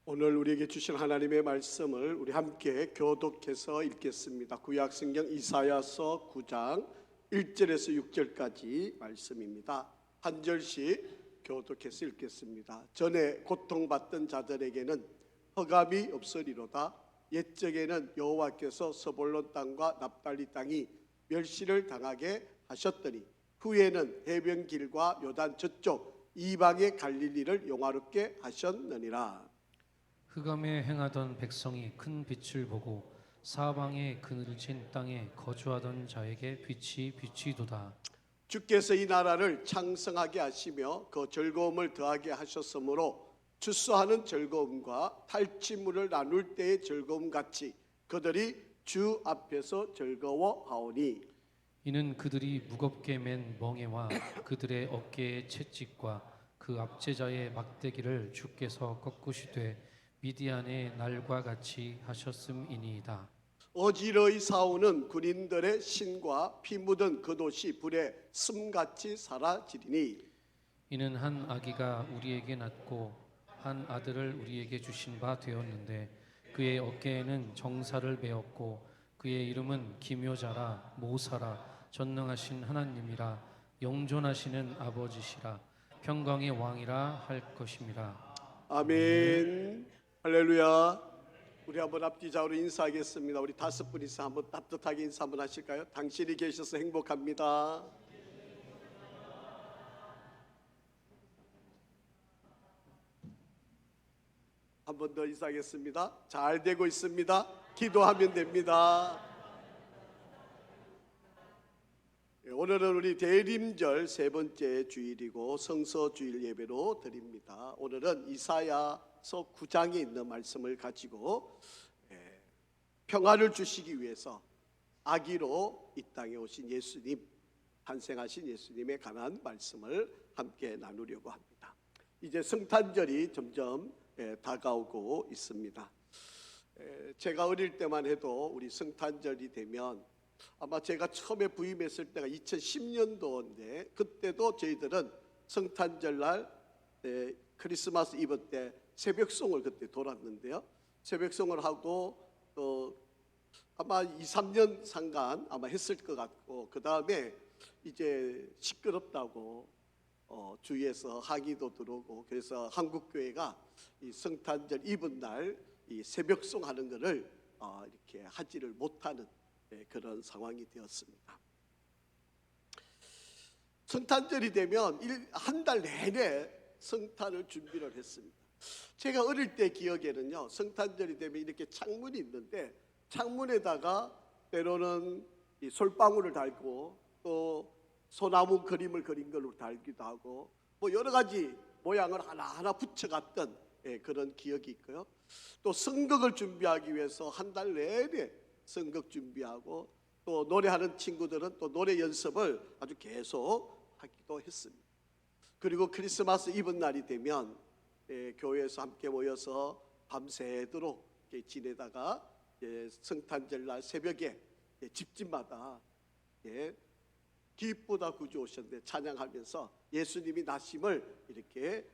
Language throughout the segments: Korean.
오늘 우리에게 주신 하나님의 말씀을 우리 함께 교독해서 읽겠습니다. 구약성경 이사야서 9장 1절에서 6절까지 말씀입니다. 한 절씩 교독해서 읽겠습니다. 전에 고통받던 자들에게는 흑암이 없으리로다. 옛적에는 여호와께서 서볼론 땅과 납달리 땅이 멸시를 당하게 하셨더니 후에는 해변길과 요단 저쪽 이방의 갈릴리를 용화롭게 하셨느니라. 흑암에 행하던 백성이 큰 빛을 보고 사방에 그늘진 땅에 거주하던 자에게 빛이 비치도다. 주께서 이 나라를 창성하게 하시며 그 즐거움을 더하게 하셨으므로 추수하는 즐거움과 탈취물을 나눌 때의 즐거움 같이 그들이 주 앞에서 즐거워하오니 이는 그들이 무겁게 맨 멍에와 그들의 어깨의 채찍과 그 압제자의 막대기를 주께서 꺾으시되 미디안의 날과 같이 하셨음이니이다. 어지러이 싸우는 군인들의 신과 피 묻은 그 도시 불에 숨같이 사라지리니 이는 한 아기가 우리에게 낳고 한 아들을 우리에게 주신 바 되었는데 그의 어깨에는 정사를 메었고 그의 이름은 기묘자라 모사라 전능하신 하나님이라 영존하시는 아버지시라 평강의 왕이라 할 것임이라. 아멘. 할렐루야. 우리 한번 앞뒤 좌우로 인사하겠습니다. 우리 5분이서 한번 따뜻하게 인사 한번 하실까요? 당신이 계셔서 행복합니다. 한 번 더 인사하겠습니다. 잘 되고 있습니다. 기도하면 됩니다. 오늘은 우리 대림절 세 번째 주일이고 성서주일 예배로 드립니다. 오늘은 이사야서 9장에 있는 말씀을 가지고 평화를 주시기 위해서 아기로 이 땅에 오신 예수님, 탄생하신 예수님에 관한 말씀을 함께 나누려고 합니다. 이제 성탄절이 점점 다가오고 있습니다. 제가 어릴 때만 해도 우리 성탄절이 되면 아마 제가 처음에 부임했을 때가 2010년도인데 그때도 저희들은 성탄절날 크리스마스 이브 때 새벽송을 그때 돌았는데요. 새벽송을 하고 아마 2, 3년 상간 아마 했을 것 같고 그 다음에 이제 시끄럽다고 주위에서 항의도 들어오고 그래서 한국교회가 이 성탄절 이브 날 이 새벽송 하는 거를 이렇게 하지를 못하는 그런 상황이 되었습니다. 성탄절이 되면 한 달 내내 성탄을 준비를 했습니다. 제가 어릴 때 기억에는요, 성탄절이 되면 이렇게 창문이 있는데 창문에다가 때로는 이 솔방울을 달고 또 소나무 그림을 그린 걸로 달기도 하고 뭐 여러 가지 모양을 하나하나 붙여갔던 그런 기억이 있고요. 또 성극을 준비하기 위해서 한 달 내내 성극 준비하고 또 노래하는 친구들은 또 노래 연습을 아주 계속 하기도 했습니다. 그리고 크리스마스 이브 날이 되면 교회에서 함께 모여서 밤새도록 지내다가 성탄절 날 새벽에 집집마다 기쁘다 구주 오셨는데 찬양하면서 예수님이 나심을 이렇게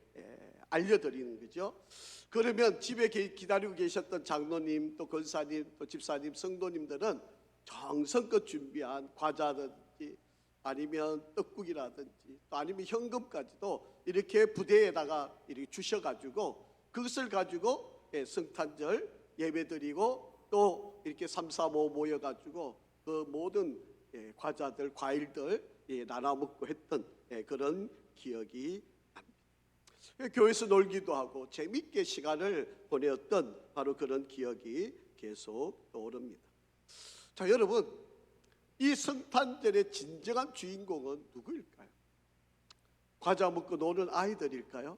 알려드리는 거죠. 그러면 집에 기다리고 계셨던 장로님 또 권사님 또 집사님 성도님들은 정성껏 준비한 과자든지 아니면 떡국이라든지 또 아니면 현금까지도 이렇게 부대에다가 이렇게 주셔가지고 그것을 가지고 성탄절 예배드리고 또 이렇게 3, 4, 5 모여가지고 그 모든 과자들 과일들 나눠 먹고 했던 그런 기억이 납니다. 교회에서 놀기도 하고 재밌게 시간을 보내었던 바로 그런 기억이 계속 떠오릅니다. 자, 여러분, 이 성탄절의 진정한 주인공은 누구일까요? 과자 먹고 노는 아이들일까요?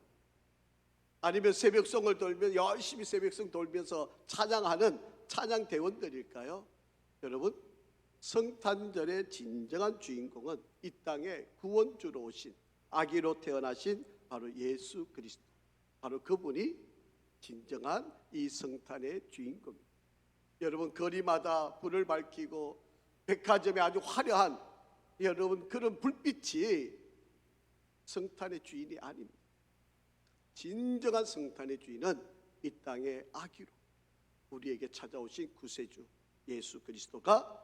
아니면 새벽송을 돌며 열심히 새벽송 돌면서 찬양하는 찬양대원들일까요? 여러분, 성탄절의 진정한 주인공은 이 땅에 구원주로 오신 아기로 태어나신 바로 예수 그리스도, 바로 그분이 진정한 이 성탄의 주인공입니다. 여러분, 거리마다 불을 밝히고 백화점에 아주 화려한 여러분 그런 불빛이 성탄의 주인이 아닙니다. 진정한 성탄의 주인은 이 땅의 아기로 우리에게 찾아오신 구세주 예수 그리스도가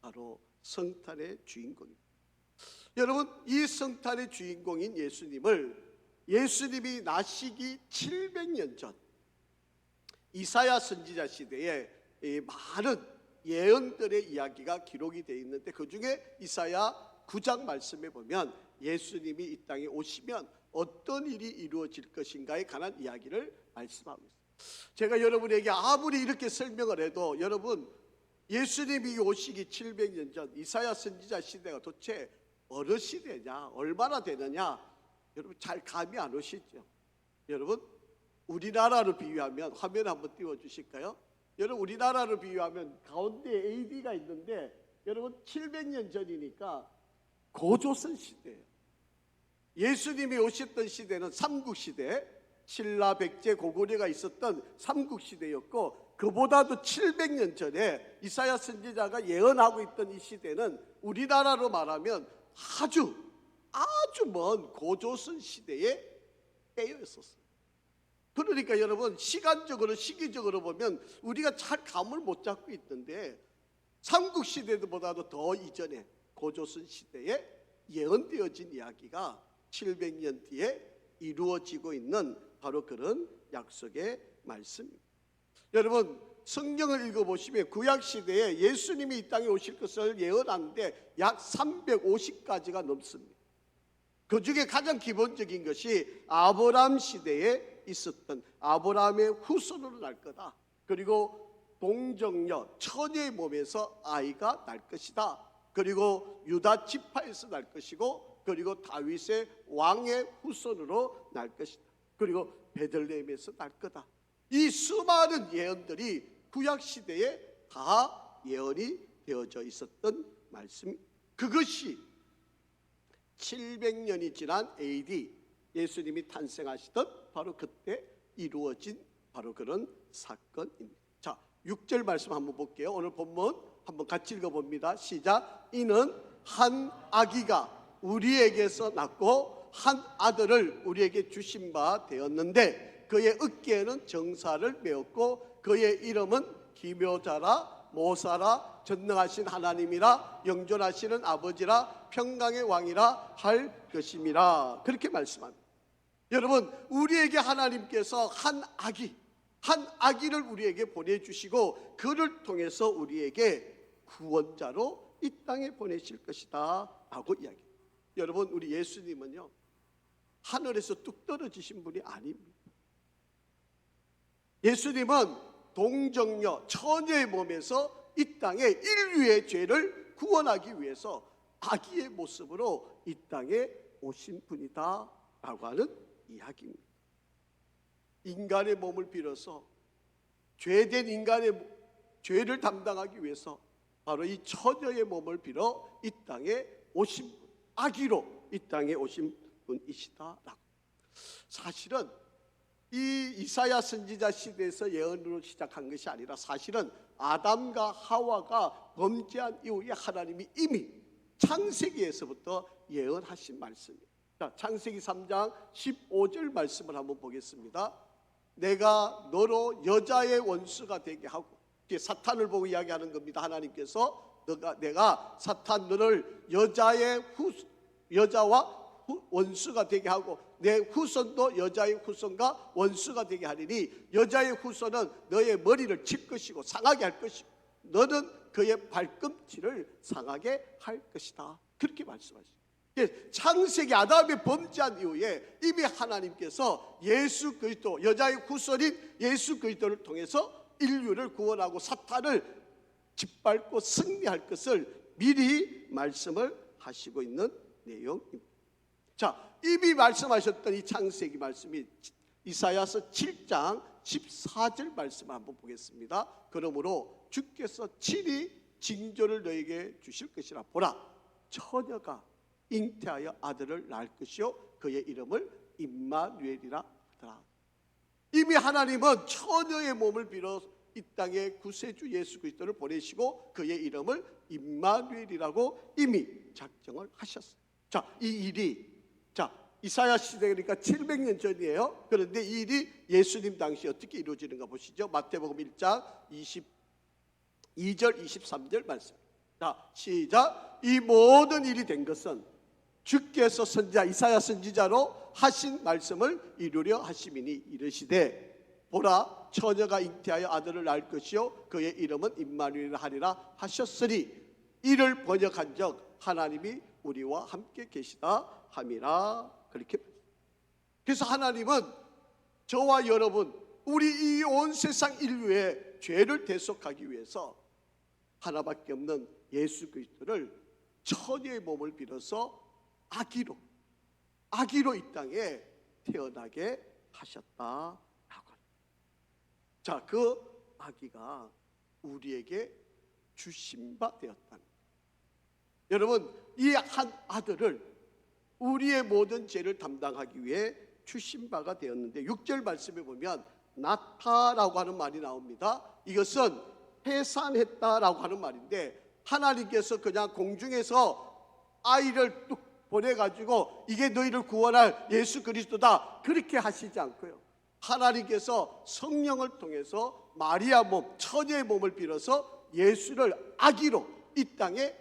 바로 성탄의 주인공입니다. 여러분, 이 성탄의 주인공인 예수님이 나시기 700년 전 이사야 선지자 시대에 이 많은 예언들의 이야기가 기록이 되어 있는데, 그 중에 이사야 9장 말씀에 보면 예수님이 이 땅에 오시면 어떤 일이 이루어질 것인가에 관한 이야기를 말씀하고 있습니다. 제가 여러분에게 아무리 이렇게 설명을 해도, 여러분, 예수님이 오시기 700년 전 이사야 선지자 시대가 도대체 어느 시대냐, 얼마나 되느냐, 여러분 잘 감이 안 오시죠? 여러분, 우리나라로 비유하면, 화면 한번 띄워주실까요? 여러분, 우리나라로 비유하면 가운데 AD가 있는데, 여러분 700년 전이니까 고조선 시대예요. 예수님이 오셨던 시대는 삼국시대, 신라, 백제, 고구려가 있었던 삼국시대였고, 그보다도 700년 전에 이사야 선지자가 예언하고 있던 이 시대는 우리나라로 말하면 아주 먼 고조선 시대에 빼여 있었어요. 그러니까 여러분, 시간적으로, 시기적으로 보면 우리가 잘 감을 못 잡고 있던데, 삼국시대보다도 더 이전에 고조선 시대에 예언되어진 이야기가 700년 뒤에 이루어지고 있는 바로 그런 약속의 말씀입니다. 여러분, 성경을 읽어보시면 구약시대에 예수님이 이 땅에 오실 것을 예언하는데 약 350가지가 넘습니다. 그 중에 가장 기본적인 것이 아브라함 시대에 있었던 아브라함의 후손으로 날 거다. 그리고 동정녀, 처녀의 몸에서 아이가 날 것이다. 그리고 유다 지파에서 날 것이고, 그리고 다윗의 왕의 후손으로 날 것이다. 그리고 베들레헴에서 날 거다. 이 수많은 예언들이 구약시대에 다 예언이 되어져 있었던 말씀입니다. 그것이 700년이 지난 AD, 예수님이 탄생하시던 바로 그때 이루어진 바로 그런 사건입니다. 자, 6절 말씀 한번 볼게요. 오늘 본문 한번 같이 읽어봅니다. 시작. 이는 한 아기가 우리에게서 낳고 한 아들을 우리에게 주신 바 되었는데, 그의 어깨에는 정사를 메었고 그의 이름은 기묘자라, 모사라, 전능하신 하나님이라, 영존하시는 아버지라, 평강의 왕이라 할 것임이라. 그렇게 말씀합니다. 여러분, 우리에게 하나님께서 한 아기를 우리에게 보내주시고, 그를 통해서 우리에게 구원자로 이 땅에 보내실 것이다 라고 이야기합니다. 여러분, 우리 예수님은요, 하늘에서 뚝 떨어지신 분이 아닙니다. 예수님은 동정녀, 처녀의 몸에서 이 땅에 인류의 죄를 구원하기 위해서 아기의 모습으로 이 땅에 오신 분이다 라고 하는 이야기입니다. 인간의 몸을 빌어서 죄된 인간의 죄를 담당하기 위해서 바로 이 처녀의 몸을 빌어 이 땅에 오신 분, 아기로 이 땅에 오신 분이시다라고. 사실은 이 이사야 선지자 시대에서 예언으로 시작한 것이 아니라, 사실은 아담과 하와가 범죄한 이후에 하나님이 이미 창세기에서부터 예언하신 말씀입니다. 자, 창세기 3장 15절 말씀을 한번 보겠습니다. 내가 너로 여자의 원수가 되게 하고, 이게 사탄을 보고 이야기하는 겁니다. 하나님께서 내가 사탄 너를 여자와 원수가 되게 하고, 내 후손도 여자의 후손과 원수가 되게 하리니, 여자의 후손은 너의 머리를 칠 것이고 상하게 할 것이고, 너는 그의 발꿈치를 상하게 할 것이다. 그렇게 말씀하시죠. 창세기 아담이 범죄한 이후에 이미 하나님께서 예수 그리스도, 여자의 후손인 예수 그리스도를 통해서 인류를 구원하고 사탄을 짓밟고 승리할 것을 미리 말씀을 하시고 있는 내용입니다. 자, 이미 말씀하셨던 이 창세기 말씀이 이사야서 7장 14절 말씀을 한번 보겠습니다. 그러므로 주께서 친히 징조를 너에게 주실 것이라. 보라, 처녀가 잉태하여 아들을 낳을 것이요 그의 이름을 임마누엘이라 하더라. 이미 하나님은 처녀의 몸을 빌어 이 땅에 구세주 예수 그리스도를 보내시고 그의 이름을 임마누엘이라고 이미 작정을 하셨어요. 자, 이 일이 이사야 시대 그러니까 700년 전이에요. 그런데 이 일이 예수님 당시 어떻게 이루어지는가 보시죠. 마태복음 1장 22절 23절 말씀. 자, 시작. 이 모든 일이 된 것은 주께서 선지자 이사야 선지자로 하신 말씀을 이루려 하심이니 이르시되 보라 처녀가 잉태하여 아들을 낳을 것이요 그의 이름은 임마누엘이라 하리라 하셨으니 이를 번역한즉 하나님이 우리와 함께 계시다 함이라. 그렇게. 그래서 하나님은 저와 여러분 우리 이 온 세상 인류의 죄를 대속하기 위해서 하나밖에 없는 예수 그리스도를 처녀의 몸을 빌어서 아기로 이 땅에 태어나게 하셨다라고 합니다. 자, 그 아기가 우리에게 주신 바 되었다는 거예요. 여러분, 이 한 아들을 우리의 모든 죄를 담당하기 위해 주신 바가 되었는데 6절 말씀에 보면 낳다라고 하는 말이 나옵니다. 이것은 해산했다라고 하는 말인데 하나님께서 그냥 공중에서 아이를 뚝 보내가지고 이게 너희를 구원할 예수 그리스도다 그렇게 하시지 않고요. 하나님께서 성령을 통해서 마리아 몸, 처녀의 몸을 빌어서 예수를 아기로 이 땅에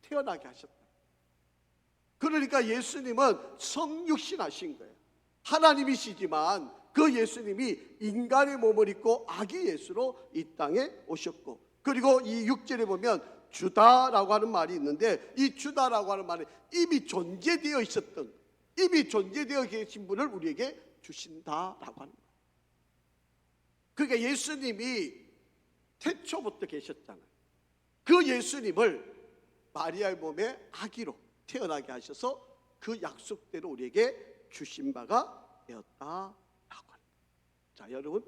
태어나게 하셨다. 그러니까 예수님은 성육신하신 거예요. 하나님이시지만 그 예수님이 인간의 몸을 입고 아기 예수로 이 땅에 오셨고, 그리고 이 6절에 보면 주다라고 하는 말이 있는데 이 주다라고 하는 말은 이미 존재되어 있었던, 이미 존재되어 계신 분을 우리에게 주신다라고 하는 거예요. 그러니까 예수님이 태초부터 계셨잖아요. 그 예수님을 마리아의 몸에 아기로 태어나게 하셔서 그 약속대로 우리에게 주신 바가 되었다라고 합니다. 자, 여러분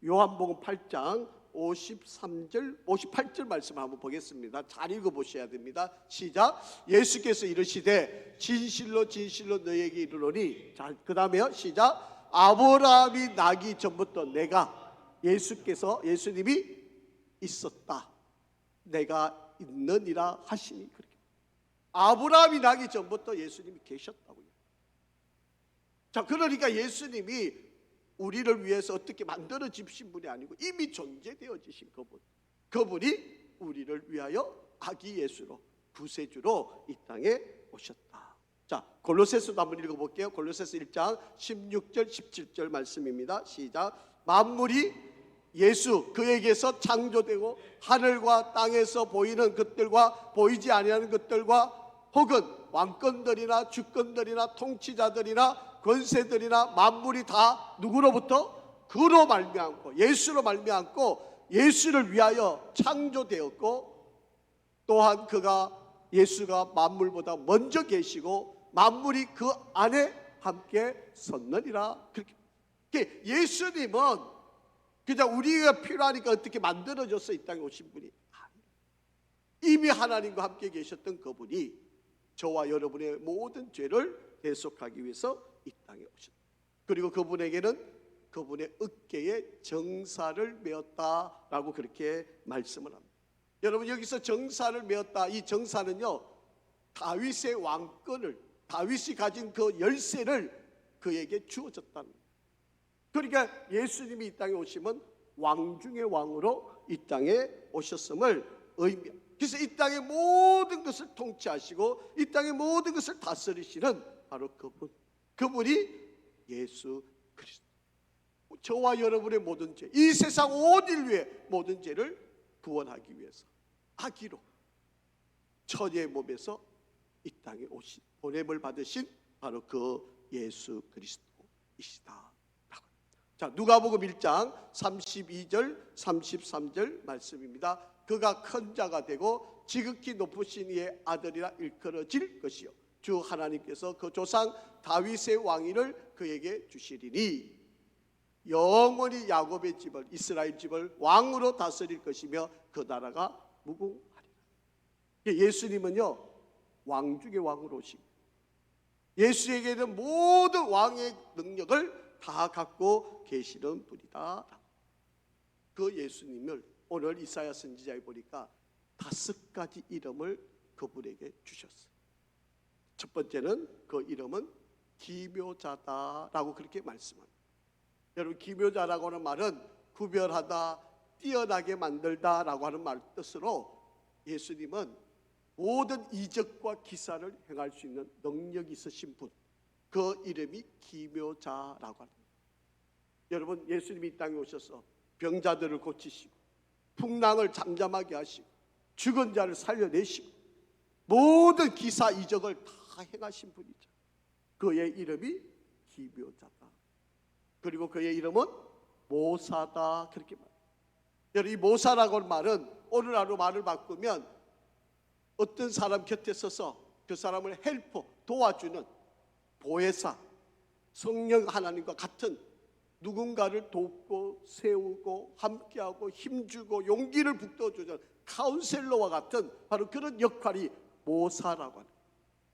요한복음 8장 53절 58절 말씀 한번 보겠습니다. 잘 읽어보셔야 됩니다. 시작. 예수께서 이르시되 진실로 진실로 너희에게 이르노니, 자, 그 다음에요. 시작. 아브라함이 나기 전부터 내가, 예수님이 있었다, 내가 있느니라 하시니. 그렇게 아브라함이 나기 전부터 예수님이 계셨다고요. 자, 그러니까 예수님이 우리를 위해서 어떻게 만들어 주신 분이 아니고 이미 존재되어지신 그분이 우리를 위하여 아기 예수로, 구세주로 이 땅에 오셨다. 자, 골로새서도 한번 읽어볼게요. 골로새서 1장 16절 17절 말씀입니다. 시작. 만물이 예수 그에게서 창조되고 하늘과 땅에서 보이는 것들과 보이지 아니하는 것들과 혹은 왕권들이나 주권들이나 통치자들이나 권세들이나 만물이 다 누구로부터? 그로 말미암고, 예수로 말미암고 예수를 위하여 창조되었고, 또한 예수가 만물보다 먼저 계시고 만물이 그 안에 함께 섰느니라. 그렇게 예수님은 그냥 우리가 필요하니까 어떻게 만들어져서 이 땅에 오신 분이 아니에요. 이미 하나님과 함께 계셨던 그분이 저와 여러분의 모든 죄를 대속하기 위해서 이 땅에 오셨다. 그리고 그분에게는 그분의 어깨에 정사를 메었다라고 그렇게 말씀을 합니다. 여러분, 여기서 정사를 메었다, 이 정사는요, 다윗의 왕권을, 다윗이 가진 그 열쇠를 그에게 주어졌다는 거예요. 그러니까 예수님이 이 땅에 오시면 왕 중의 왕으로 이 땅에 오셨음을 의미합니다. 그래서 이 땅의 모든 것을 통치하시고 이 땅의 모든 것을 다스리시는 바로 그분이 예수 그리스도. 저와 여러분의 모든 죄, 이 세상 온 인류의 모든 죄를 구원하기 위해서 아기로 처녀의 몸에서 이 땅에 보냄을 받으신 바로 그 예수 그리스도이시다. 자, 누가복음 1장 32절 33절 말씀입니다. 그가 큰 자가 되고 지극히 높으신 이의 아들이라 일컬어질 것이요 주 하나님께서 그 조상 다윗의 왕위를 그에게 주시리니 영원히 야곱의 집을, 이스라엘 집을 왕으로 다스릴 것이며 그 나라가 무궁하리라. 예수님은요, 왕 중의 왕으로 오신, 예수에게는 모든 왕의 능력을 다 갖고 계시는 분이다. 그 예수님을 오늘 이사야 선지자에 보니까 5가지 이름을 그분에게 주셨어요. 첫 번째는 그 이름은 기묘자다라고 그렇게 말씀합니다. 여러분, 기묘자라고 하는 말은 구별하다, 뛰어나게 만들다라고 하는 말 뜻으로 예수님은 모든 이적과 기사를 행할 수 있는 능력이 있으신 분, 그 이름이 기묘자라고 합니다. 여러분, 예수님이 이 땅에 오셔서 병자들을 고치시고 풍랑을 잠잠하게 하시고 죽은 자를 살려내시고 모든 기사 이적을 다 행하신 분이죠. 그의 이름이 기묘자다. 그리고 그의 이름은 모사다, 그렇게 말합니다. 여러분, 이 모사라고 하는 말은 오늘 하루 말을 바꾸면 어떤 사람 곁에 서서 그 사람을 헬퍼, 도와주는 보혜사, 성령 하나님과 같은 누군가를 돕고 세우고 함께하고 힘주고 용기를 북돋워주는 카운셀러와 같은 바로 그런 역할이 모사라고 합니다.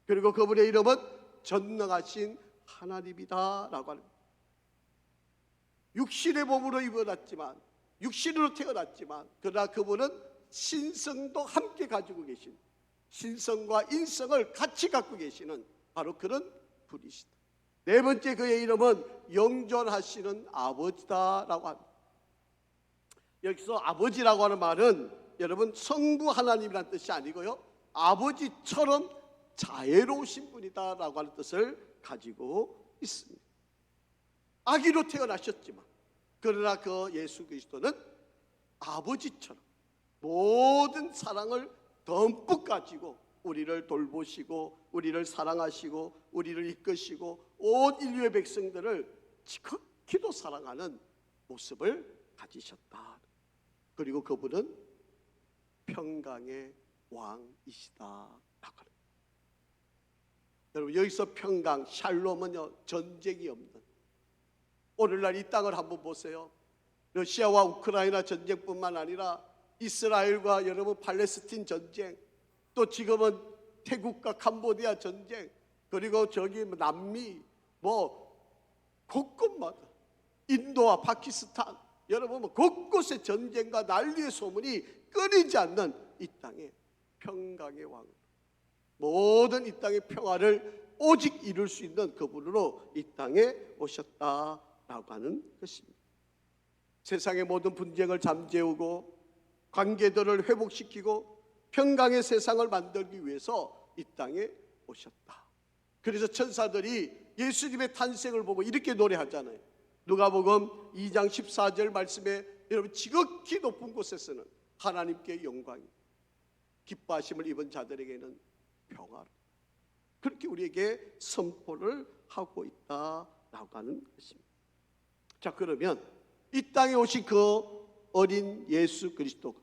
그리고 그분의 이름은 전능하신 하나님이다라고 합니다. 육신의 몸으로 입어났지만, 육신으로 태어났지만, 그러나 그분은 신성도 함께 가지고 계신, 신성과 인성을 같이 갖고 계시는 바로 그런 분이시다. 네 번째, 그의 이름은 영존하시는 아버지다라고 합니다. 여기서 아버지라고 하는 말은 여러분 성부 하나님이라는 뜻이 아니고요, 아버지처럼 자애로우신 분이다라고 하는 뜻을 가지고 있습니다. 아기로 태어나셨지만 그러나 그 예수 그리스도는 아버지처럼 모든 사랑을 듬뿍 가지고 우리를 돌보시고 우리를 사랑하시고 우리를 이끄시고 온 인류의 백성들을 지극히도 사랑하는 모습을 가지셨다. 그리고 그분은 평강의 왕이시다. 여러분, 여기서 평강, 샬롬은요, 전쟁이 없는, 오늘날 이 땅을 한번 보세요. 러시아와 우크라이나 전쟁뿐만 아니라 이스라엘과 여러분 팔레스틴 전쟁, 또 지금은 태국과 캄보디아 전쟁, 그리고 저기 남미 곳곳마다 인도와 파키스탄, 여러분 곳곳에 전쟁과 난리의 소문이 끊이지 않는 이 땅에 평강의 왕, 모든 이 땅의 평화를 오직 이룰 수 있는 그분으로 이 땅에 오셨다라고 하는 것입니다. 세상의 모든 분쟁을 잠재우고 관계들을 회복시키고 평강의 세상을 만들기 위해서 이 땅에 오셨다. 그래서 천사들이 예수님의 탄생을 보고 이렇게 노래하잖아요. 누가복음 2장 14절 말씀에 여러분, 지극히 높은 곳에서는 하나님께 영광이, 기뻐하심을 입은 자들에게는 평화로, 그렇게 우리에게 선포를 하고 있다라고 하는 것입니다. 자, 그러면 이 땅에 오신 그 어린 예수 그리스도가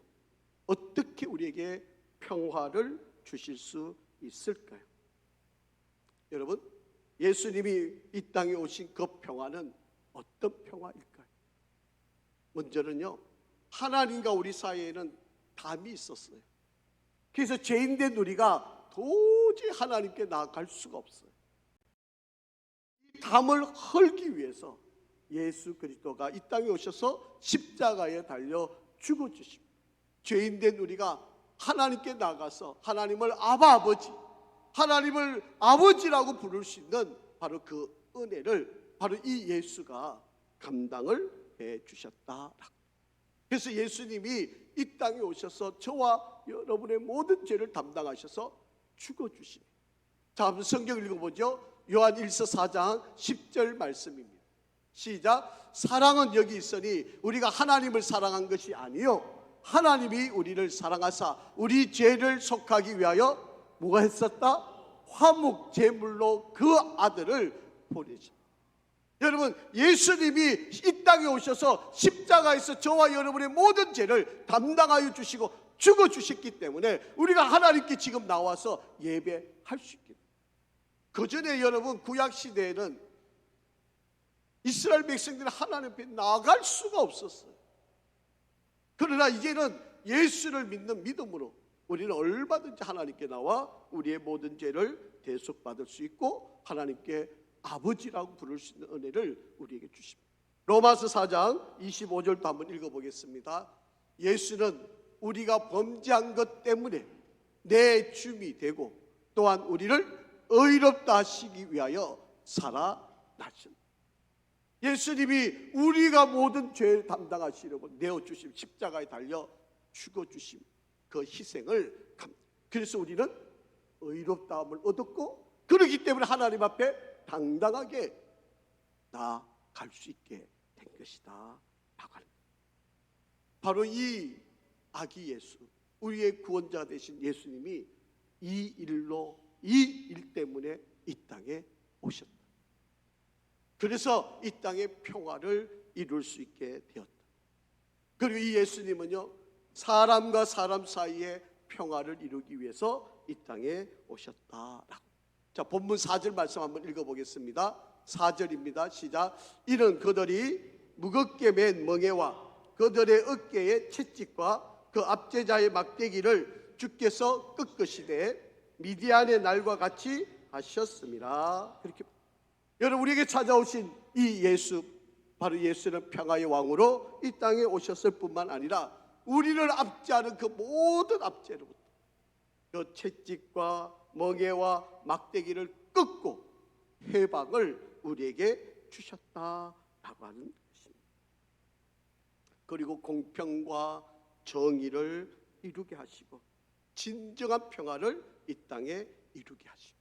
어떻게 우리에게 평화를 주실 수 있을까요? 여러분, 예수님이 이 땅에 오신 그 평화는 어떤 평화일까요? 먼저는요, 하나님과 우리 사이에는 담이 있었어요. 그래서 죄인된 우리가 도저히 하나님께 나아갈 수가 없어요. 이 담을 헐기 위해서 예수 그리스도가 이 땅에 오셔서 십자가에 달려 죽어주십니다. 죄인된 우리가 하나님께 나가서 하나님을 아버지, 하나님을 아버지라고 부를 수 있는 바로 그 은혜를 바로 이 예수가 감당을 해 주셨다. 그래서 예수님이 이 땅에 오셔서 저와 여러분의 모든 죄를 담당하셔서 죽어주십니다. 자, 한번 성경 읽어보죠. 요한 1서 4장 10절 말씀입니다. 시작. 사랑은 여기 있으니 우리가 하나님을 사랑한 것이 아니요 하나님이 우리를 사랑하사 우리 죄를 속하기 위하여 뭐가 했었다? 화목 제물로 그 아들을 보내셨다. 여러분, 예수님이 이 땅에 오셔서 십자가에서 저와 여러분의 모든 죄를 담당하여 주시고 죽어주셨기 때문에 우리가 하나님께 지금 나와서 예배할 수 있게. 그전에 여러분 구약시대에는 이스라엘 백성들은 하나님 앞에 나아갈 수가 없었어요. 그러나 이제는 예수를 믿는 믿음으로 우리는 얼마든지 하나님께 나와 우리의 모든 죄를 대속받을 수 있고 하나님께 아버지라고 부를 수 있는 은혜를 우리에게 주십니다. 로마서 4장 25절도 한번 읽어보겠습니다. 예수는 우리가 범죄한 것 때문에 내 줌이 되고 또한 우리를 의롭다 하시기 위하여 살아나셨다. 예수님이 우리가 모든 죄를 담당하시려고 내어주심, 십자가에 달려 죽어주심, 그 희생을 그래서 우리는 의롭다함을 얻었고, 그러기 때문에 하나님 앞에 당당하게 나아갈 수 있게 된 것이다 라고 하는 거예요. 바로 이 아기 예수, 우리의 구원자가 되신 예수님이 이 일 때문에 이 땅에 오셨다. 그래서 이 땅에 평화를 이룰 수 있게 되었다. 그리고 이 예수님은요, 사람과 사람 사이에 평화를 이루기 위해서 이 땅에 오셨다라고. 자, 본문 4절 말씀 한번 읽어보겠습니다. 4절입니다. 시작. 이는 그들이 무겁게 맨 멍에와 그들의 어깨에 채찍과 그 압제자의 막대기를 주께서 꺾으시되 미디안의 날과 같이 하셨습니다. 그렇게 여러분, 우리에게 찾아오신 이 예수, 바로 예수는 평화의 왕으로 이 땅에 오셨을 뿐만 아니라 우리를 압제하는 그 모든 압제로부터 그 채찍과 멍에와 막대기를 꺾고 해방을 우리에게 주셨다라고 하는 것입니다. 그리고 공평과 정의를 이루게 하시고 진정한 평화를 이 땅에 이루게 하시고,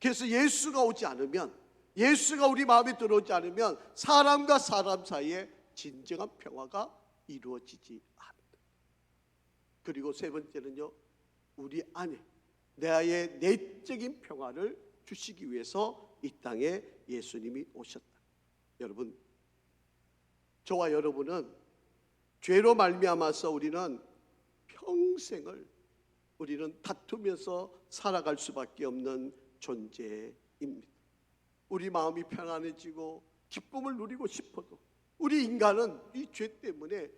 그래서 예수가 오지 않으면, 예수가 우리 마음에 들어오지 않으면 사람과 사람 사이에 진정한 평화가 이루어지지 않는다. 그리고 세 번째는요, 우리 안에 나의 내적인 평화를 주시기 위해서 이 땅에 예수님이 오셨다. 여러분, 저와 여러분은 죄로 말미암아서 우리는 평생을 우리는 다투면서 살아갈 수밖에 없는 존재입니다. 우리 마음이 편안해지고 기쁨을 누리고 싶어도 우리 인간은 이 죄 때문에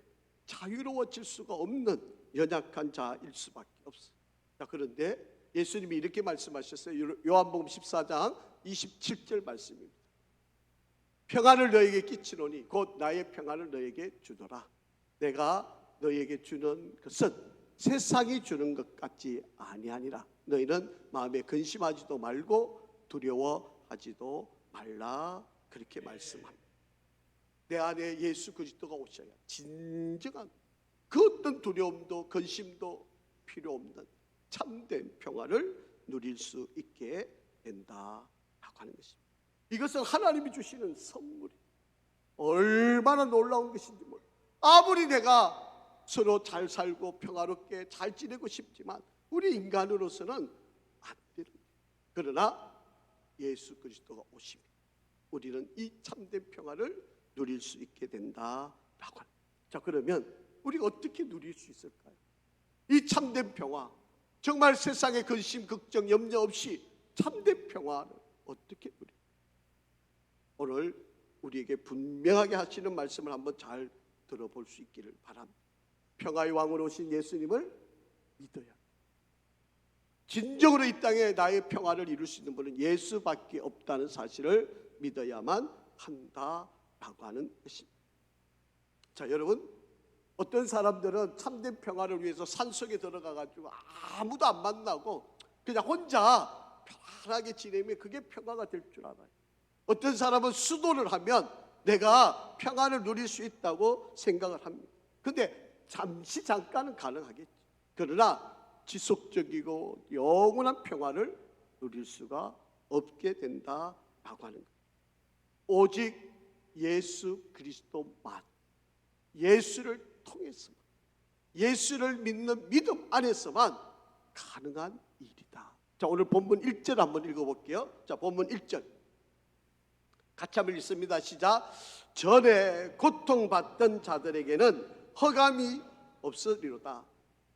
자유로워질 수가 없는 연약한 자일 수밖에 없어요. 자, 그런데 예수님이 이렇게 말씀하셨어요. 요한복음 14장 27절 말씀입니다. 평안을 너에게 끼치노니 곧 나의 평안을 너에게 주노라. 내가 너에게 주는 것은 세상이 주는 것 같지 아니하니라. 너희는 마음에 근심하지도 말고 두려워하지도 말라. 그렇게 말씀합니다. 내 안에 예수 그리스도가 오셔야 진정한 그 어떤 두려움도 근심도 필요 없는 참된 평화를 누릴 수 있게 된다라고 하는 것입니다. 이것은 하나님이 주시는 선물이 얼마나 놀라운 것인지 몰라요. 아무리 내가 서로 잘 살고 평화롭게 잘 지내고 싶지만 우리 인간으로서는 안 되는 거예요. 그러나 예수 그리스도가 오시면 우리는 이 참된 평화를 누릴 수 있게 된다라고 합니다. 자, 그러면 우리가 어떻게 누릴 수 있을까요? 이 참된 평화, 정말 세상의 근심, 걱정, 염려 없이 참된 평화를 어떻게 누릴까요? 오늘 우리에게 분명하게 하시는 말씀을 한번 잘 들어볼 수 있기를 바랍니다. 평화의 왕으로 오신 예수님을 믿어야 합니다. 진정으로 이 땅에 나의 평화를 이룰 수 있는 분은 예수밖에 없다는 사실을 믿어야만 한다라고 하는 것입니다. 자, 여러분, 어떤 사람들은 참된 평화를 위해서 산속에 들어가가지고 아무도 안 만나고 그냥 혼자 편하게 지내면 그게 평화가 될 줄 알아요. 어떤 사람은 수도를 하면 내가 평안을 누릴 수 있다고 생각을 합니다. 그런데 잠깐은 가능하겠죠. 그러나 지속적이고 영원한 평화를 누릴 수가 없게 된다라고 하는 거예요. 오직 예수 그리스도만, 예수를 통해서만, 예수를 믿는 믿음 안에서만 가능한 일이다. 자, 오늘 본문 1절 한번 읽어볼게요. 자, 본문 1절 같이 한번 읽습니다. 시작. 전에 고통받던 자들에게는 허감이 없으리로다.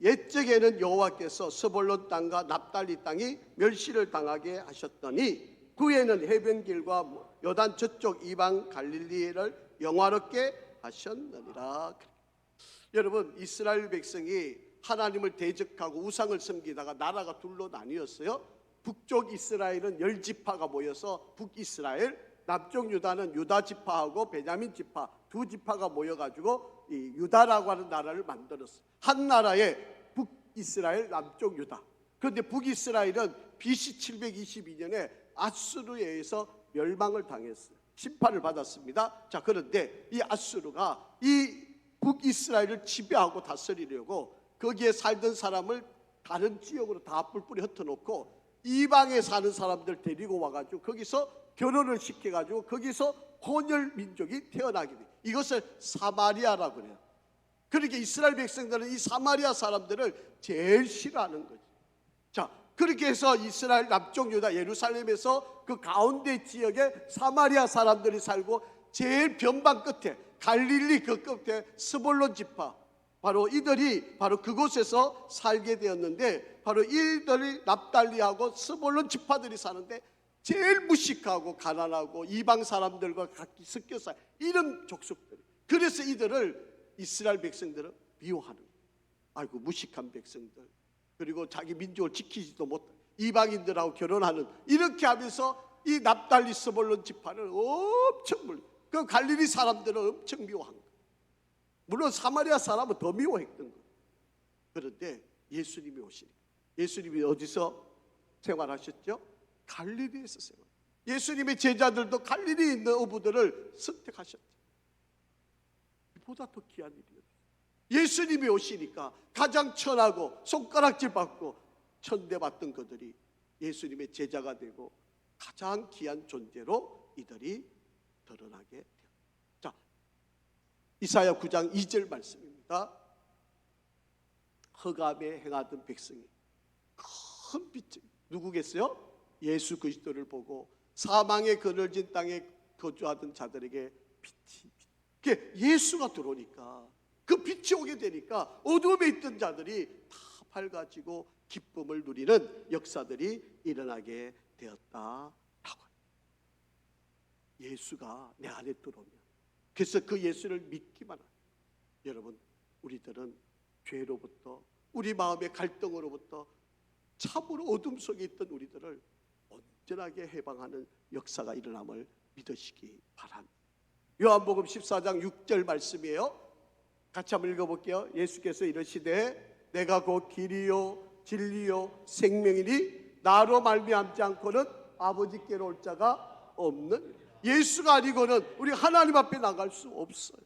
옛적에는 여호와께서 스불론 땅과 납달리 땅이 멸시를 당하게 하셨더니 후에는 해변길과 요단 저쪽 이방 갈릴리를 영화롭게 하셨느니라. 여러분, 이스라엘 백성이 하나님을 대적하고 우상을 섬기다가 나라가 둘로 나뉘었어요. 북쪽 이스라엘은 10지파가 모여서 북이스라엘, 남쪽 유다는 유다 지파하고 베냐민 지파 두 지파가 모여가지고 이 유다라고 하는 나라를 만들었어요. 한 나라에 북이스라엘, 남쪽 유다. 그런데 북이스라엘은 BC 722년에 아수르에 의해서 멸망을 당했어요. 심판을 받았습니다. 자, 그런데 이 아수르가 이 북이스라엘을 지배하고 다스리려고 거기에 살던 사람을 다른 지역으로 다 뿔뿔이 흩어놓고 이방에 사는 사람들 데리고 와가지고 거기서 결혼을 시켜가지고 거기서 혼혈 민족이 태어나게 돼요. 이것을 사마리아라고 그래요. 그렇게 이스라엘 백성들은 이 사마리아 사람들을 제일 싫어하는 거죠. 자, 그렇게 해서 이스라엘 남쪽 유다 예루살렘에서 그 가운데 지역에 사마리아 사람들이 살고 제일 변방 끝에 갈릴리 그 끝에 스볼론 지파, 바로 이들이 바로 그곳에서 살게 되었는데, 바로 이들이 납달리하고 스볼론 지파들이 사는데 제일 무식하고 가난하고 이방 사람들과 같이 섞여서 이런 족속들. 그래서 이들을 이스라엘 백성들은 미워하는 거예요. 아이고 무식한 백성들, 그리고 자기 민족을 지키지도 못한 이방인들하고 결혼하는, 이렇게 하면서 이 납달리 스볼론 지파를 엄청 그 갈릴리 사람들은 엄청 미워한 거예요. 물론 사마리아 사람은 더 미워했던 거예요. 그런데 예수님이 오시니까, 예수님이 어디서 생활하셨죠? 갈릴리에서 생활. 예수님의 제자들도 갈릴리에 있는 어부들을 선택하셨죠. 보다 더 귀한 일이었어요. 예수님이 오시니까 가장 천하고 손가락질 받고 천대받던 그들이 예수님의 제자가 되고 가장 귀한 존재로 이들이 드러나게 되었다. 자, 이사야 9장 2절 말씀입니다. 흑암에 행하던 백성이 큰 빛, 누구겠어요? 예수 그리스도를 보고 사망의 그늘진 땅에 거주하던 자들에게 빛이, 예수가 들어오니까, 그 빛이 오게 되니까 어둠에 있던 자들이 다 밝아지고 기쁨을 누리는 역사들이 일어나게 되었다라고. 예수가 내 안에 들어오면, 그래서 그 예수를 믿기만 하면, 여러분 우리들은 죄로부터, 우리 마음의 갈등으로부터, 참으로 어둠 속에 있던 우리들을 온전하게 해방하는 역사가 일어남을 믿으시기 바랍니다. 요한복음 14장 6절 말씀이에요. 같이 한번 읽어볼게요. 예수께서 이르시되 내가 곧 길이요 진리요 생명이니 나로 말미암지 않고는 아버지께로 올 자가 없는. 예수가 아니고는 우리 하나님 앞에 나갈 수 없어요.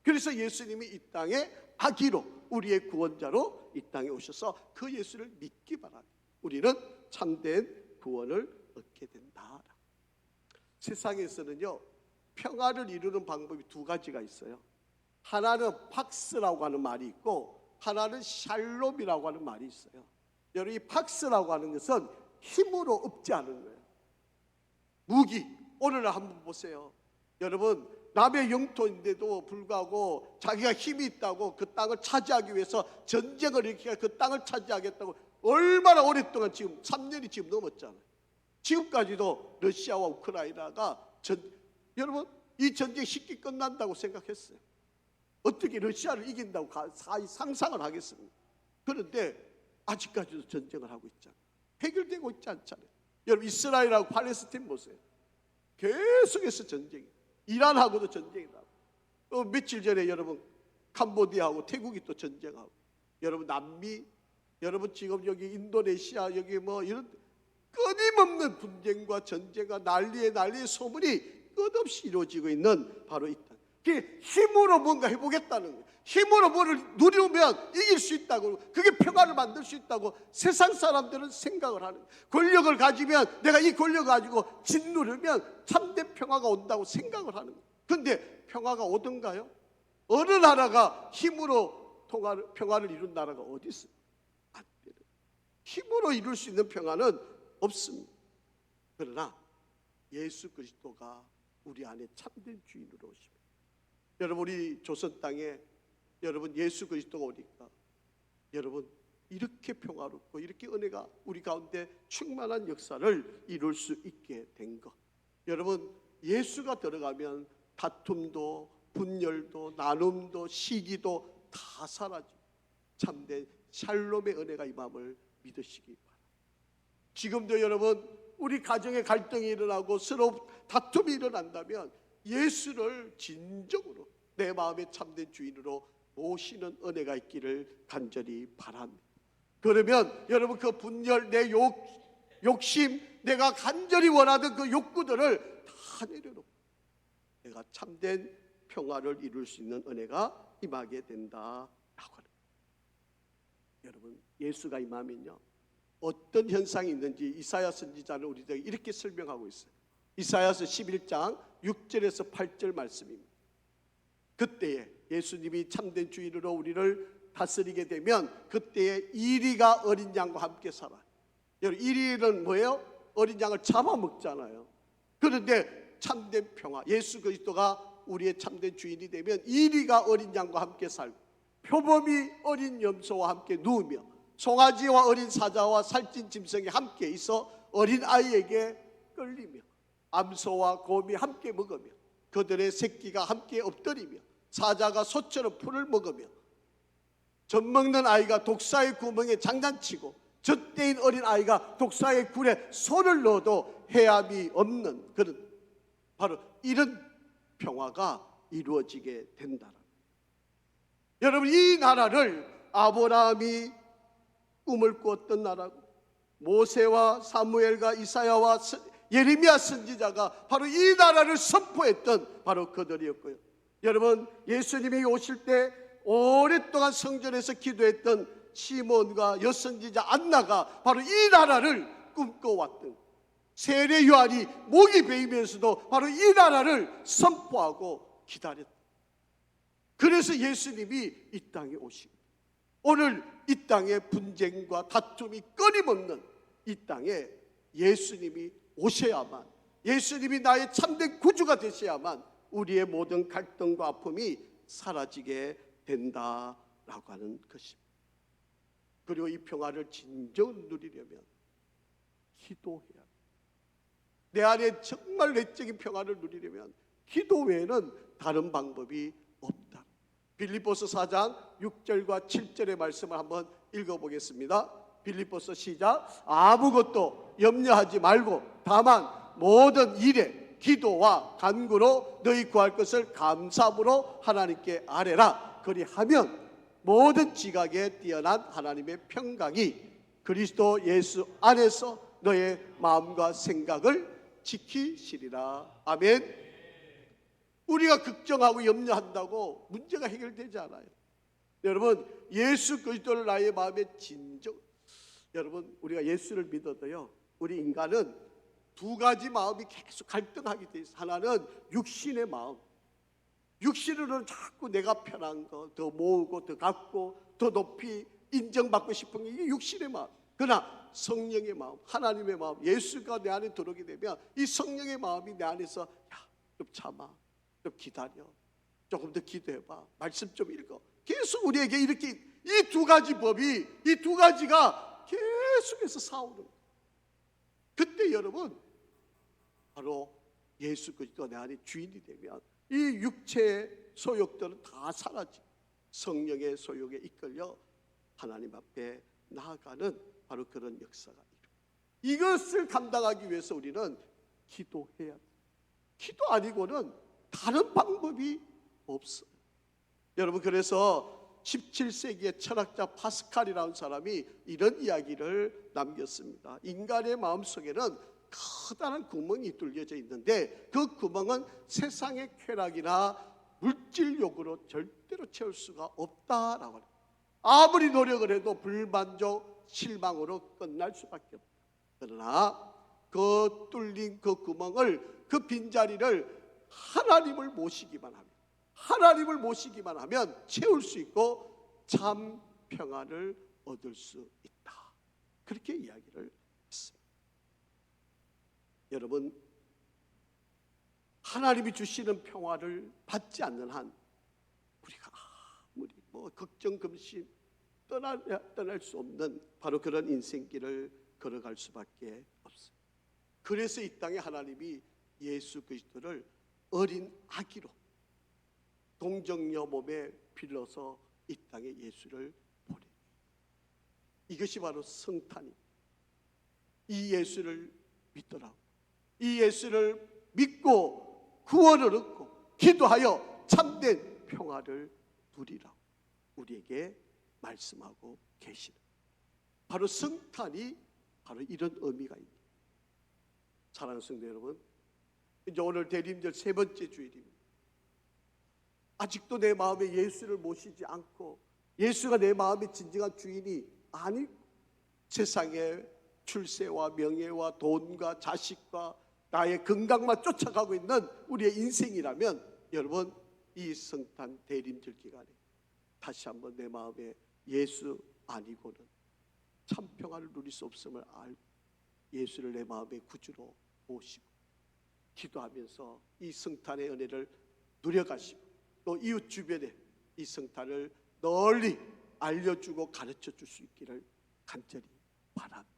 그래서 예수님이 이 땅에 아기로, 우리의 구원자로 이 땅에 오셔서 그 예수를 믿기 바랍니다. 우리는 참된 구원을 얻게 된다. 세상에서는요, 평화를 이루는 방법이 두 가지가 있어요. 하나는 팍스라고 하는 말이 있고, 하나는 샬롬이라고 하는 말이 있어요. 여러분, 이 팍스라고 하는 것은 힘으로 얻지 않은 거예요. 무기. 오늘 한번 보세요. 여러분, 남의 영토인데도 불구하고 자기가 힘이 있다고 그 땅을 차지하기 위해서 전쟁을 일으키고 그 땅을 차지하겠다고 얼마나 오랫동안, 지금 3년이 지금 넘었잖아요. 지금까지도 러시아와 우크라이나가 여러분 이 전쟁이 쉽게 끝난다고 생각했어요. 어떻게 러시아를 이긴다고 상상을 하겠습니까? 그런데 아직까지도 전쟁을 하고 있잖아요. 해결되고 있지 않잖아요. 여러분 이스라엘하고 팔레스타인 보세요. 계속해서 전쟁이. 이란하고도 전쟁이 나고, 며칠 전에 여러분 캄보디아하고 태국이 또 전쟁하고, 여러분 남미, 여러분 지금 여기 인도네시아, 여기 뭐 이런 끊임없는 분쟁과 전쟁과 난리의 소문이 끝없이 이루어지고 있는 바로 이 땅. 그게 힘으로 뭔가 해보겠다는 거예요. 힘으로 뭐를 누리면 이길 수 있다고, 그게 평화를 만들 수 있다고 세상 사람들은 생각을 하는 거예요. 권력을 가지면, 내가 이 권력을 가지고 짓누르면 참된 평화가 온다고 생각을 하는 거예요. 그런데 평화가 오던가요? 어느 나라가 힘으로 평화를 이룬 나라가 어디 있어요? 안 돼요. 힘으로 이룰 수 있는 평화는 없습니다. 그러나 예수 그리스도가 우리 안에 참된 주인으로 오십니다. 여러분 우리 조선 땅에 여러분 예수 그리스도가 오니까 여러분 이렇게 평화롭고 이렇게 은혜가 우리 가운데 충만한 역사를 이룰 수 있게 된 것. 여러분 예수가 들어가면 다툼도 분열도 나눔도 시기도 다 사라지고 참된 샬롬의 은혜가 임함을 믿으시기 바랍니다. 지금도 여러분 우리 가정에 갈등이 일어나고 서로 다툼이 일어난다면 예수를 진정으로 내 마음의 참된 주인으로 모시는 은혜가 있기를 간절히 바랍니다. 그러면 여러분 그 분열, 내 욕심, 내가 간절히 원하던 그 욕구들을 다 다 내려놓고 내가 참된 평화를 이룰 수 있는 은혜가 임하게 된다라고 하는. 여러분, 예수가 임하면요 어떤 현상이 있는지 이사야 선지자는 우리에게 이렇게 설명하고 있어요. 이사야서 11장 6절에서 8절 말씀입니다. 그때에 예수님이 참된 주인으로 우리를 다스리게 되면 그때에 이리가 어린 양과 함께 살아요. 여러분, 이리는 뭐예요? 어린 양을 잡아먹잖아요. 그런데 참된 평화, 예수 그리스도가 우리의 참된 주인이 되면 이리가 어린 양과 함께 살고 표범이 어린 염소와 함께 누우며 송아지와 어린 사자와 살찐 짐승이 함께 있어 어린 아이에게 끌리며 암소와 곰이 함께 먹으며 그들의 새끼가 함께 엎드리며 사자가 소처럼 풀을 먹으며 젖먹는 아이가 독사의 구멍에 장난치고 젖대인 어린 아이가 독사의 굴에 손을 넣어도 해함이 없는 그런 바로 이런 평화가 이루어지게 된다. 여러분, 이 나라를 아브라함이 꿈을 꾸었던 나라고 모세와 사무엘과 이사야와 예레미야 선지자가 바로 이 나라를 선포했던 바로 그들이었고요. 여러분, 예수님이 오실 때 오랫동안 성전에서 기도했던 시몬과 여선지자 안나가 바로 이 나라를 꿈꿔왔던 세례 요한이 목이 베이면서도 바로 이 나라를 선포하고 기다렸다. 그래서 예수님이 이 땅에 오시고 오늘 이 땅에 분쟁과 다툼이 끊임없는 이 땅에 예수님이 오셔야만, 예수님이 나의 참된 구주가 되셔야만 우리의 모든 갈등과 아픔이 사라지게 된다라고 하는 것입니다. 그리고 이 평화를 진정 누리려면 기도해야 합니다. 내 안에 정말 내적인 평화를 누리려면 기도 외에는 다른 방법이 없다. 빌립보서 4장 6절과 7절의 말씀을 한번 읽어보겠습니다. 빌립보서 시작. 아무것도 염려하지 말고 다만 모든 일에 기도와 간구로 너희 구할 것을 감사함으로 하나님께 아뢰라. 그리하면 모든 지각에 뛰어난 하나님의 평강이 그리스도 예수 안에서 너의 마음과 생각을 지키시리라. 아멘. 우리가 걱정하고 염려한다고 문제가 해결되지 않아요. 여러분, 예수 그리스도를 나의 마음에 진정. 여러분, 우리가 예수를 믿어도요 우리 인간은 두 가지 마음이 계속 갈등하게 돼 있어요. 하나는 육신의 마음. 육신으로는 자꾸 내가 편한 거 더 모으고 더 갖고 더 높이 인정받고 싶은 게 이게 육신의 마음. 그러나 성령의 마음, 하나님의 마음, 예수가 내 안에 들어오게 되면 이 성령의 마음이 내 안에서 야, 좀 참아, 좀 기다려, 조금 더 기도해봐, 말씀 좀 읽어. 계속 우리에게 이렇게 이 두 가지 법이, 이 두 가지가 계속해서 싸우는 거예요. 그때 여러분 바로 예수 그리스도 내 안에 주인이 되면 이 육체의 소욕들은 다 사라지고 성령의 소욕에 이끌려 하나님 앞에 나아가는 바로 그런 역사가 이루어져요. 이것을 감당하기 위해서 우리는 기도해야 돼요. 기도 아니고는 다른 방법이 없어요. 여러분, 그래서 17세기의 철학자 파스칼이라는 사람이 이런 이야기를 남겼습니다. 인간의 마음속에는 커다란 구멍이 뚫려져 있는데 그 구멍은 세상의 쾌락이나 물질욕으로 절대로 채울 수가 없다라고 합니다. 아무리 노력을 해도 불만족, 실망으로 끝날 수밖에 없다. 그러나 그 뚫린 그 구멍을, 그 빈자리를 하나님을 모시기만 하면, 하나님을 모시기만 하면 채울 수 있고 참 평안을 얻을 수 있다. 그렇게 이야기를 했습니다. 여러분, 하나님이 주시는 평화를 받지 않는 한 우리가 아무리 걱정, 금심 떠날 수 없는 바로 그런 인생길을 걸어갈 수밖에 없어요. 그래서 이 땅에 하나님이 예수 그리스도를 어린 아기로 동정녀 몸에 빌려서 이 땅에 예수를 보내. 이것이 바로 성탄입니다. 이 예수를 믿더라고. 이 예수를 믿고 구원을 얻고 기도하여 참된 평화를 누리라고 우리에게 말씀하고 계시는, 바로 성탄이 바로 이런 의미가 있습니다. 사랑하는 성도 여러분, 이제 오늘 대림절 세 번째 주일입니다. 아직도 내 마음에 예수를 모시지 않고 예수가 내 마음의 진정한 주인이 아니고 세상의 출세와 명예와 돈과 자식과 나의 건강만 쫓아가고 있는 우리의 인생이라면 여러분, 이 성탄 대림절 기간에 다시 한번 내 마음에 예수 아니고는 참 평안을 누릴 수 없음을 알고 예수를 내 마음의 구주로 모시고 기도하면서 이 성탄의 은혜를 누려가시고 또 이웃 주변에 이 성탄을 널리 알려주고 가르쳐 줄 수 있기를 간절히 바랍니다.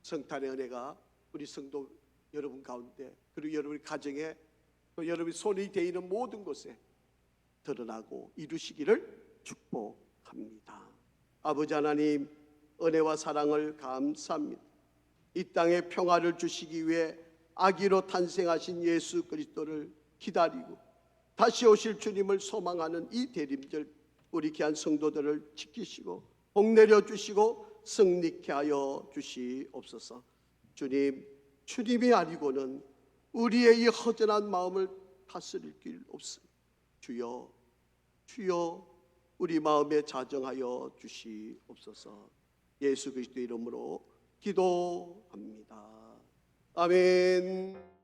성탄의 은혜가 우리 성도 여러분 가운데 그리고 여러분의 가정에 또 여러분의 손이 대이는 모든 곳에 드러나고 이루시기를 축복합니다. 아버지 하나님, 은혜와 사랑을 감사합니다. 이 땅에 평화를 주시기 위해 아기로 탄생하신 예수 그리스도를 기다리고 다시 오실 주님을 소망하는 이 대림절 우리 귀한 성도들을 지키시고 복 내려 주시고 승리케 하여 주시옵소서. 주님, 주님이 아니고는 우리의 이 허전한 마음을 다스릴 길 없습니다. 주여, 주여, 우리 마음에 자정하여 주시옵소서. 예수 그리스도 이름으로 기도합니다. 아멘.